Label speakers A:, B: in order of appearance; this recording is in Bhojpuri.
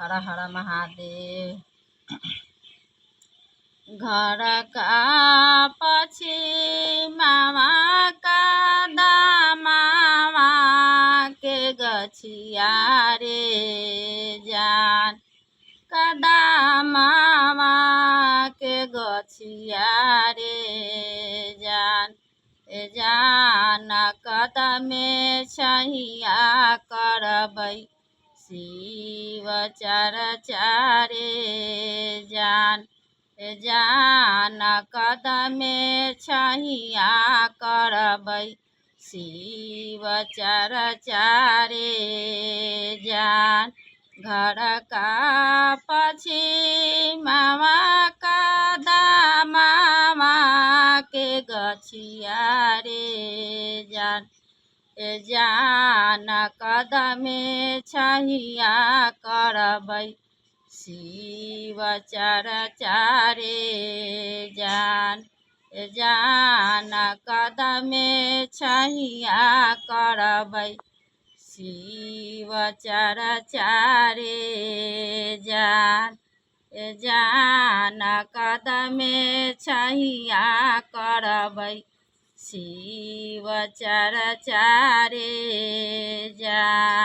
A: हर हर महादेव। घर का पछि मामा का दामामा के गछिया रे जान कदामामा के गछिया रे जान ए जान कदमे छहिया करबै शिव चर्चा रे जान ए जान कदमे छहिया करबै शिव चर्चा रे जान घर का पछि मामा का दामामा के गछिया रे जान ए जान कदमे छहिया करबै शिव चर्चा रे जान ए जान कदमे छहिया करबै शिव चर्चा रे जान ए जान कदमे छहिया करबै शिव चर्चा रे जान।